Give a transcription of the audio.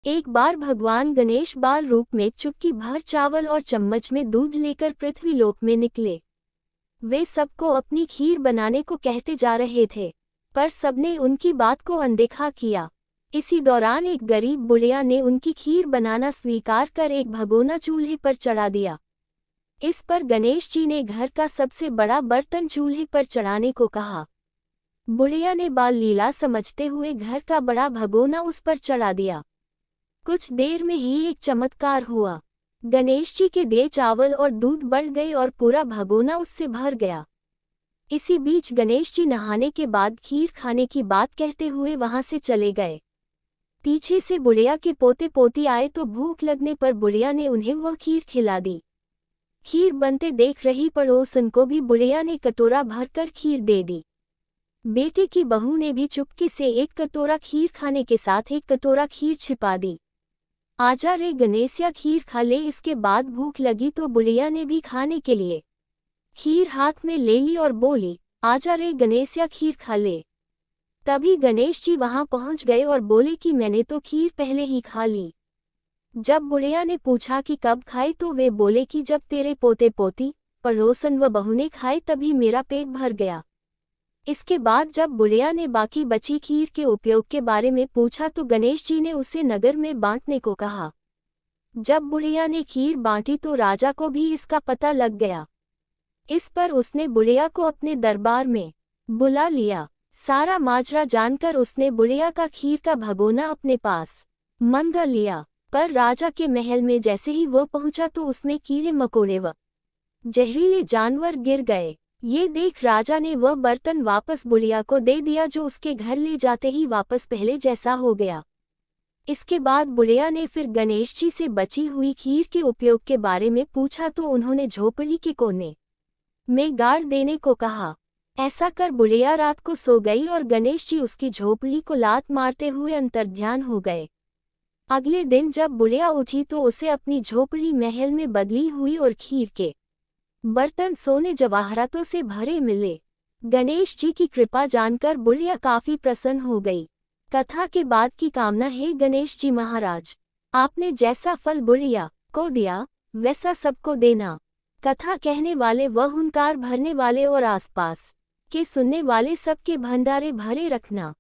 एक बार भगवान गणेश बाल रूप में चुटकी भर चावल और चम्मच में दूध लेकर पृथ्वीलोक में निकले। वे सबको अपनी खीर बनाने को कहते जा रहे थे, पर सबने उनकी बात को अनदेखा किया। इसी दौरान एक गरीब बुढ़िया ने उनकी खीर बनाना स्वीकार कर एक भगोना चूल्हे पर चढ़ा दिया। इस पर गणेश जी ने घर का सबसे बड़ा बर्तन चूल्हे पर चढ़ाने को कहा। बुढ़िया ने बाल लीला समझते हुए घर का बड़ा भगोना उस पर चढ़ा दिया। कुछ देर में ही एक चमत्कार हुआ। गणेश जी के दिए चावल और दूध बढ़ गए और पूरा भगोना उससे भर गया। इसी बीच गणेश जी नहाने के बाद खीर खाने की बात कहते हुए वहां से चले गए। पीछे से बुढ़िया के पोते पोती आए तो भूख लगने पर बुढ़िया ने उन्हें वह खीर खिला दी। खीर बनते देख रही पड़ोसन को भी बुढ़िया ने कटोरा भरकर खीर दे दी। बेटे की बहू ने भी चुपके से एक कटोरा खीर खाने के साथ एक कटोरा खीर छिपा दी। आजा रे गणेशिया खीर खा ले। इसके बाद भूख लगी तो बुढ़िया ने भी खाने के लिए खीर हाथ में ले ली और बोली, आजा रे गणेशिया खीर खा ले। तभी गणेश जी वहां पहुंच गए और बोले कि मैंने तो खीर पहले ही खा ली। जब बुढ़िया ने पूछा कि कब खाई तो वे बोले कि जब तेरे पोते पोती, पड़ोसन व बहू ने खाए तभी मेरा पेट भर गया। इसके बाद जब बुढ़िया ने बाकी बची खीर के उपयोग के बारे में पूछा तो गणेश जी ने उसे नगर में बांटने को कहा। जब बुढ़िया ने खीर बांटी तो राजा को भी इसका पता लग गया। इस पर उसने बुढ़िया को अपने दरबार में बुला लिया। सारा माजरा जानकर उसने बुढ़िया का खीर का भगोना अपने पास मंगा लिया। पर राजा के महल में जैसे ही वो पहुंचा तो उसमें कीड़े मकोड़े व जहरीले जानवर गिर गए। ये देख राजा ने वह बर्तन वापस बुढ़िया को दे दिया, जो उसके घर ले जाते ही वापस पहले जैसा हो गया। इसके बाद बुढ़िया ने फिर गणेश जी से बची हुई खीर के उपयोग के बारे में पूछा तो उन्होंने झोपड़ी के कोने में गाड़ देने को कहा। ऐसा कर बुढ़िया रात को सो गई और गणेश जी उसकी झोपड़ी को लात मारते हुए अंतर्ध्यान हो गए। अगले दिन जब बुढ़िया उठी तो उसे अपनी झोपड़ी महल में बदली हुई और खीर के बर्तन सोने जवाहरातों से भरे मिले। गणेश जी की कृपा जानकर बुढ़िया काफी प्रसन्न हो गई। कथा के बाद की कामना है गणेश जी महाराज, आपने जैसा फल बुढ़िया को दिया वैसा सबको देना। कथा कहने वाले व हुंकार भरने वाले और आसपास के सुनने वाले सबके भंडारे भरे रखना।